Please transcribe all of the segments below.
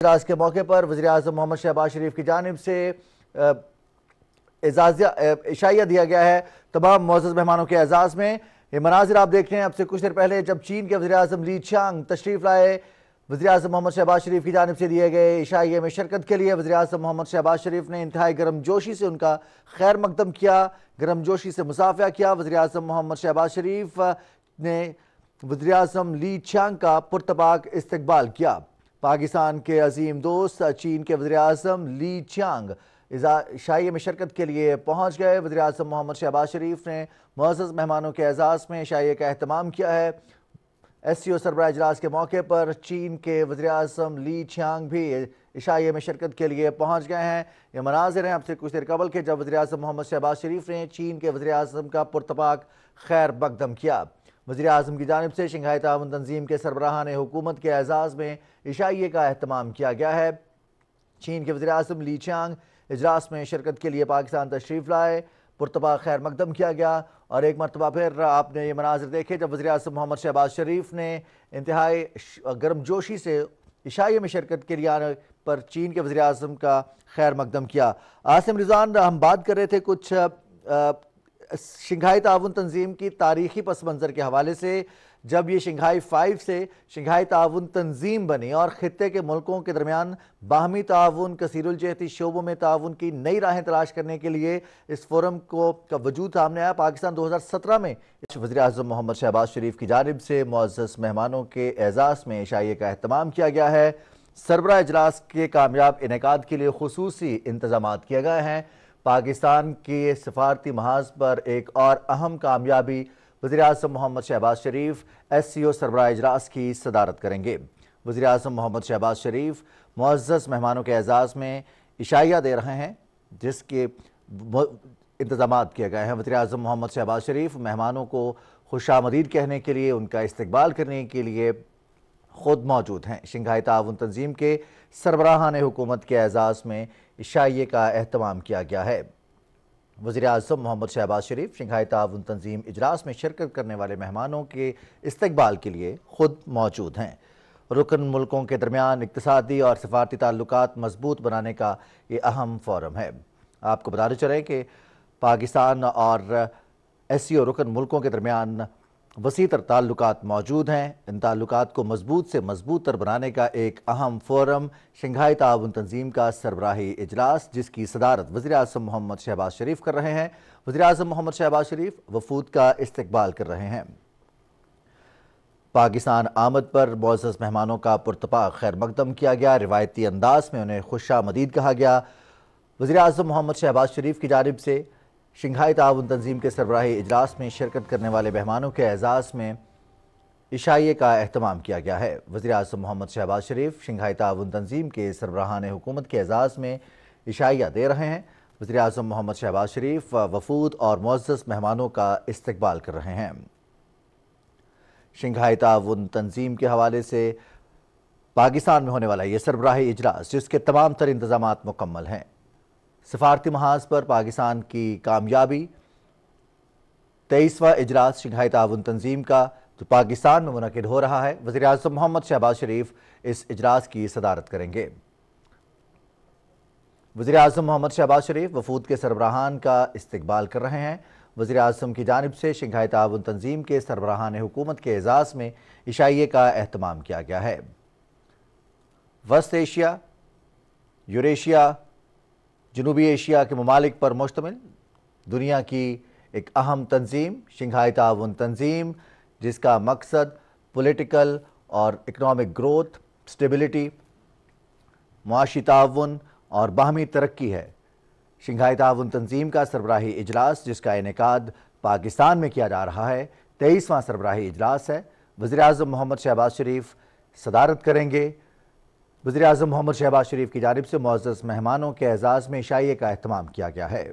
اجلاس کے موقع پر وزیراعظم محمد شہباز شریف کی جانب سے عشائیہ دیا گیا ہے تمام معزز مہمانوں کے اعزاز میں۔ یہ مناظر آپ دیکھ رہے ہیں اب سے کچھ دیر پہلے جب چین کے وزیراعظم لی چیانگ تشریف لائے، وزیراعظم محمد شہباز شریف کی جانب سے دیے گئے عشائیے میں شرکت کے لیے وزیراعظم محمد شہباز شریف نے انتہائی گرم جوشی سے ان کا خیر مقدم کیا، گرم جوشی سے مصافحہ کیا۔ وزیراعظم محمد شہباز شریف نے وزیراعظم لی چیانگ کا پرتپاک استقبال کیا۔ پاکستان کے عظیم دوست چین کے وزیراعظم لی چیانگ عشائیے میں شرکت کے لیے پہنچ گئے۔ وزیراعظم محمد شہباز شریف نے معزز مہمانوں کے اعزاز میں عشائیے کا اہتمام کیا ہے۔ ایس سی او سربراہ اجلاس کے موقع پر چین کے وزیراعظم لی چیانگ بھی عشائیے میں شرکت کے لیے پہنچ گئے ہیں۔ یہ مناظر ہیں اب سے کچھ دیر قبل کے جب وزیراعظم محمد شہباز شریف نے چین کے وزیراعظم کا پرتپاک خیر مقدم کیا۔ وزیراعظم کی جانب سے شنگھائی تعاون تنظیم کے سربراہان حکومت کے اعزاز میں عشائیے کا اہتمام کیا گیا ہے۔ چین کے وزیراعظم لی چیانگ اجلاس میں شرکت کے لیے پاکستان تشریف لائے، پرتپاک خیر مقدم کیا گیا اور ایک مرتبہ پھر آپ نے یہ مناظر دیکھے جب وزیراعظم محمد شہباز شریف نے انتہائی گرم جوشی سے عشائیے میں شرکت کے لیے آنے پر چین کے وزیراعظم کا خیر مقدم کیا۔ عاصم رضوان، ہم بات کر رہے تھے کچھ شنگھائی تعاون تنظیم کی تاریخی پس منظر کے حوالے سے، جب یہ شنگھائی 5 سے شنگھائی تعاون تنظیم بنی اور خطے کے ملکوں کے درمیان باہمی تعاون، کثیر الجہتی شعبوں میں تعاون کی نئی راہیں تلاش کرنے کے لیے اس فورم کا وجود سامنے آیا۔ پاکستان 2017 میں وزیراعظم محمد شہباز شریف کی جانب سے معزز مہمانوں کے اعزاز میں عشائیے کا اہتمام کیا گیا ہے۔ سربراہ اجلاس کے کامیاب انعقاد کے لیے خصوصی انتظامات کیے گئے ہیں۔ پاکستان کے سفارتی محاذ پر ایک اور اہم کامیابی، وزیراعظم محمد شہباز شریف ایس سی او سربراہ اجلاس کی صدارت کریں گے۔ وزیراعظم محمد شہباز شریف معزز مہمانوں کے اعزاز میں عشائیہ دے رہے ہیں جس کے انتظامات کیے گئے ہیں۔ وزیراعظم محمد شہباز شریف مہمانوں کو خوش آمدید کہنے کے لیے، ان کا استقبال کرنے کے لیے خود موجود ہیں۔ شنگھائی تعاون تنظیم کے سربراہان حکومت کے اعزاز میں عشائیے کا اہتمام کیا گیا ہے۔ وزیراعظم محمد شہباز شریف شنگھائی تعاون تنظیم اجلاس میں شرکت کرنے والے مہمانوں کے استقبال کے لیے خود موجود ہیں۔ رکن ملکوں کے درمیان اقتصادی اور سفارتی تعلقات مضبوط بنانے کا یہ اہم فورم ہے۔ آپ کو بتاتے چلیں کہ پاکستان اور ایس سی او رکن ملکوں کے درمیان وسیع تر تعلقات موجود ہیں۔ ان تعلقات کو مضبوط سے مضبوط تر بنانے کا ایک اہم فورم شنگھائی تعاون تنظیم کا سربراہی اجلاس، جس کی صدارت وزیراعظم محمد شہباز شریف کر رہے ہیں۔ وزیراعظم محمد شہباز شریف وفود کا استقبال کر رہے ہیں۔ پاکستان آمد پر معزز مہمانوں کا پرتپاک خیر مقدم کیا گیا، روایتی انداز میں انہیں خوش آمدید کہا گیا۔ وزیراعظم محمد شہباز شریف کی جانب سے شنگھائی تعاون تنظیم کے سربراہی اجلاس میں شرکت کرنے والے مہمانوں کے اعزاز میں عشائیے کا اہتمام کیا گیا ہے۔ وزیراعظم محمد شہباز شریف شنگھائی تعاون تنظیم کے سربراہان حکومت کے اعزاز میں عشائیہ دے رہے ہیں۔ وزیراعظم محمد شہباز شریف وفود اور معزز مہمانوں کا استقبال کر رہے ہیں۔ شنگھائی تعاون تنظیم کے حوالے سے پاکستان میں ہونے والا یہ سربراہی اجلاس، جس کے تمام تر انتظامات مکمل ہیں۔ سفارتی محاذ پر پاکستان کی کامیابی، 23واں اجلاس شنگھائی تعاون تنظیم کا جو پاکستان میں منعقد ہو رہا ہے۔ وزیراعظم محمد شہباز شریف اس اجلاس کی صدارت کریں گے۔ وزیراعظم محمد شہباز شریف وفود کے سربراہان کا استقبال کر رہے ہیں۔ وزیراعظم کی جانب سے شنگھائی تعاون تنظیم کے سربراہان حکومت کے اعزاز میں عشائیے کا اہتمام کیا گیا ہے۔ وسط ایشیا، یوریشیا، جنوبی ایشیا کے ممالک پر مشتمل دنیا کی ایک اہم تنظیم شنگھائی تعاون تنظیم، جس کا مقصد پولیٹیکل اور اکنامک گروتھ، سٹیبلٹی، معاشی تعاون اور باہمی ترقی ہے۔ شنگھائی تعاون تنظیم کا سربراہی اجلاس، جس کا انعقاد پاکستان میں کیا جا رہا ہے، 23واں سربراہی اجلاس ہے۔ وزیراعظم محمد شہباز شریف صدارت کریں گے۔ وزیراعظم محمد شہباز شریف کی جانب سے معزز مہمانوں کے اعزاز میں عشائیے کا اہتمام کیا گیا ہے۔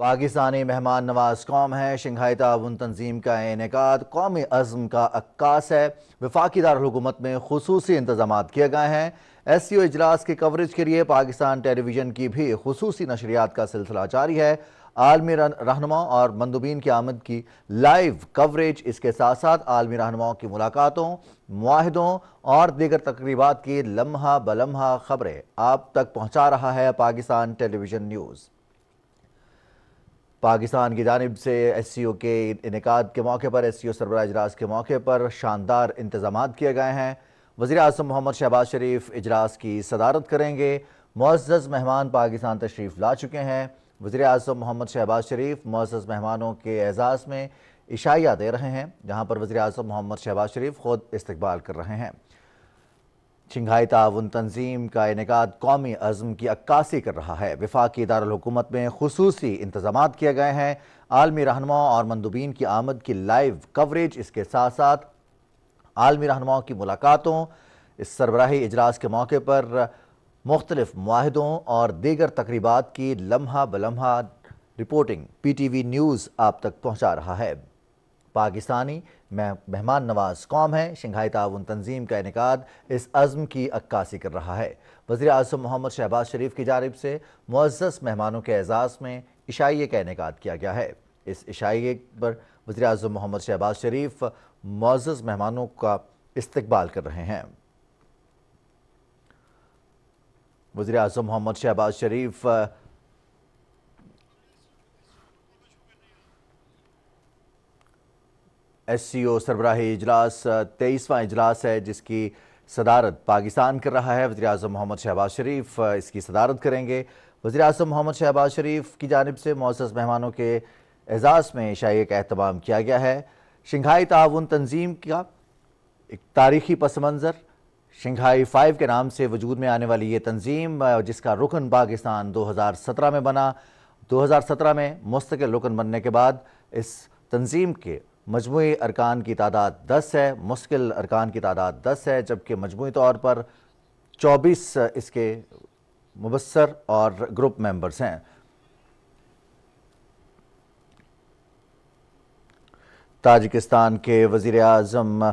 پاکستانی مہمان نواز قوم ہے، شنگھائی تعاون تنظیم کا انعقاد قومی عزم کا عکاس ہے۔ وفاقی دارالحکومت میں خصوصی انتظامات کیے گئے ہیں۔ ایس سی او اجلاس کی کوریج کے لیے پاکستان ٹیلی ویژن کی بھی خصوصی نشریات کا سلسلہ جاری ہے۔ عالمی رہنما اور مندوبین کی آمد کی لائیو کوریج، اس کے ساتھ ساتھ عالمی رہنماؤں کی ملاقاتوں، معاہدوں اور دیگر تقریبات کی لمحہ بلمحہ خبریں آپ تک پہنچا رہا ہے پاکستان ٹیلی ویژن نیوز۔ پاکستان کی جانب سے ایس سی او کے انعقاد کے موقع پر، ایس سی او سربراہ اجلاس کے موقع پر شاندار انتظامات کیے گئے ہیں۔ وزیر اعظم محمد شہباز شریف اجلاس کی صدارت کریں گے۔ معزز مہمان پاکستان تشریف لا چکے ہیں۔ وزیر اعظم محمد شہباز شریف معزز مہمانوں کے اعزاز میں عشائیہ دے رہے ہیں، جہاں پر وزیر اعظم محمد شہباز شریف خود استقبال کر رہے ہیں۔ شنگھائی تعاون تنظیم کا انعقاد قومی عزم کی عکاسی کر رہا ہے۔ وفاقی دارالحکومت میں خصوصی انتظامات کیے گئے ہیں۔ عالمی رہنماؤں اور مندوبین کی آمد کی لائیو کوریج، اس کے ساتھ ساتھ عالمی رہنماؤں کی ملاقاتوں، اس سربراہی اجلاس کے موقع پر مختلف معاہدوں اور دیگر تقریبات کی لمحہ بلمحہ reporting P T V news آپ تک پہنچا رہا ہے۔ پاکستانی مہمان نواز قوم ہے، شنگھائی تعاون تنظیم کا انعقاد اس عزم کی عکاسی کر رہا ہے۔ وزیر اعظم محمد شہباز شریف کی جانب سے معزز مہمانوں کے اعزاز میں عشائیے کا انعقاد کیا گیا ہے۔ اس عشائیے پر وزیر اعظم محمد شہباز شریف معزز مہمانوں کا استقبال کر رہے ہیں۔ وزیر اعظم محمد شہباز شریف ایس سی او سربراہی اجلاس 23واں اجلاس ہے جس کی صدارت پاکستان کر رہا ہے۔ وزیر اعظم محمد شہباز شریف اس کی صدارت کریں گے۔ وزیر اعظم محمد شہباز شریف کی جانب سے معزز مہمانوں کے اعزاز میں عشائیے کا اہتمام کیا گیا ہے۔ شنگھائی تعاون تنظیم کا ایک تاریخی پس منظر، شنگھائی 5 کے نام سے وجود میں آنے والی یہ تنظیم، جس کا رکن پاکستان 2017 میں بنا۔ 2017 میں مستقل رکن بننے کے بعد اس تنظیم کے مجموعی ارکان کی تعداد 10 ہے، مستقل ارکان کی تعداد 10 ہے، جبکہ مجموعی طور پر 24 اس کے مبصر اور گروپ ممبرز ہیں۔ تاجکستان کے وزیر اعظم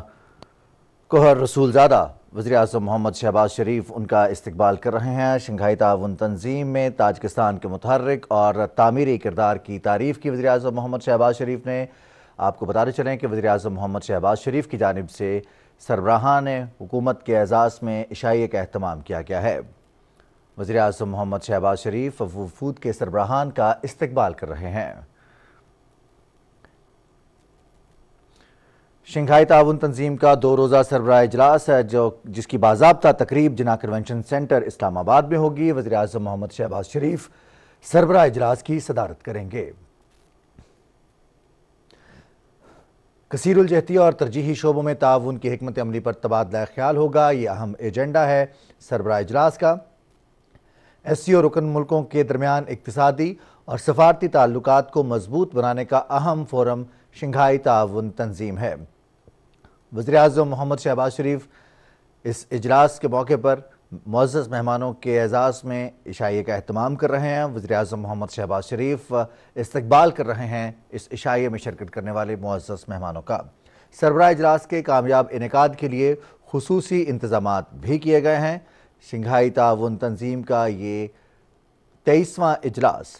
کوہر رسول زادہ وزیر اعظم محمد شہباز شریف ان کا استقبال کر رہے ہیں۔ شنگھائی تعاون تنظیم میں تاجکستان کے متحرک اور تعمیری کردار کی تعریف کی وزیر اعظم محمد شہباز شریف نے۔ آپ کو بتاتے چلیں کہ وزیر اعظم محمد شہباز شریف کی جانب سے سربراہان حکومت کے اعزاز میں عشائیے کا اہتمام کیا گیا ہے۔ وزیر اعظم محمد شہباز شریف وفود کے سربراہان کا استقبال کر رہے ہیں۔ شنگھائی تعاون تنظیم کا 2 روزہ سربراہ اجلاس ہے جس کی باضابطہ تقریب جناح کنونشن سینٹر اسلام آباد میں ہوگی۔ وزیر اعظم محمد شہباز شریف سربراہ اجلاس کی صدارت کریں گے۔ کثیر الجہتی اور ترجیحی شعبوں میں تعاون کی حکمت عملی پر تبادلہ خیال ہوگا، یہ اہم ایجنڈا ہے سربراہ اجلاس کا۔ ایس سی او رکن ملکوں کے درمیان اقتصادی اور سفارتی تعلقات کو مضبوط بنانے کا اہم فورم شنگھائی تعاون تنظیم ہے۔ وزیر اعظم محمد شہباز شریف اس اجلاس کے موقع پر معزز مہمانوں کے اعزاز میں عشائیے کا اہتمام کر رہے ہیں۔ وزیر اعظم محمد شہباز شریف استقبال کر رہے ہیں اس عشائیے میں شرکت کرنے والے معزز مہمانوں کا۔ سربراہ اجلاس کے کامیاب انعقاد کے لیے خصوصی انتظامات بھی کیے گئے ہیں۔ شنگھائی تعاون تنظیم کا یہ 23واں اجلاس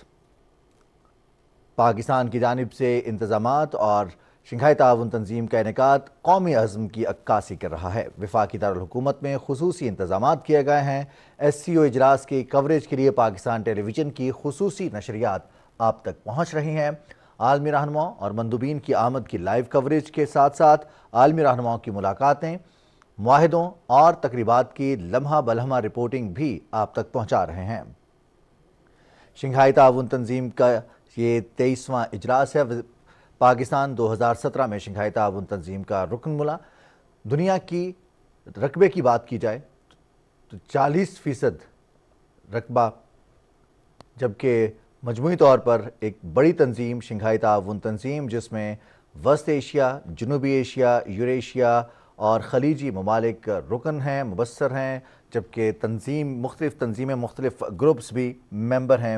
پاکستان کی جانب سے انتظامات اور شنگھائی تعاون تنظیم کا انعقاد قومی عزم کی عکاسی کر رہا ہے۔ وفاقی دارالحکومت میں خصوصی انتظامات کیے گئے ہیں۔ ایس سی او اجلاس کی کوریج کے لیے پاکستان ٹیلی ویژن کی خصوصی نشریات آپ تک پہنچ رہی ہیں۔ عالمی رہنماؤں اور مندوبین کی آمد کی لائیو کوریج کے ساتھ ساتھ عالمی رہنماؤں کی ملاقاتیں، معاہدوں اور تقریبات کی لمحہ بلمحہ رپورٹنگ بھی آپ تک پہنچا رہے ہیں۔ شنگھائی تعاون تنظیم کا یہ 23واں اجلاس ہے۔ پاکستان 2017 میں شنگھائی تعاون تنظیم کا رکن ملا۔ دنیا کی رقبے کی بات کی جائے تو 40% رقبہ، جبکہ مجموعی طور پر ایک بڑی تنظیم شنگھائی تعاون تنظیم، جس میں وسط ایشیا، جنوبی ایشیا، یوریشیا اور خلیجی ممالک رکن ہیں، مبصر ہیں، جبکہ مختلف تنظیمیں، مختلف گروپس بھی ممبر ہیں۔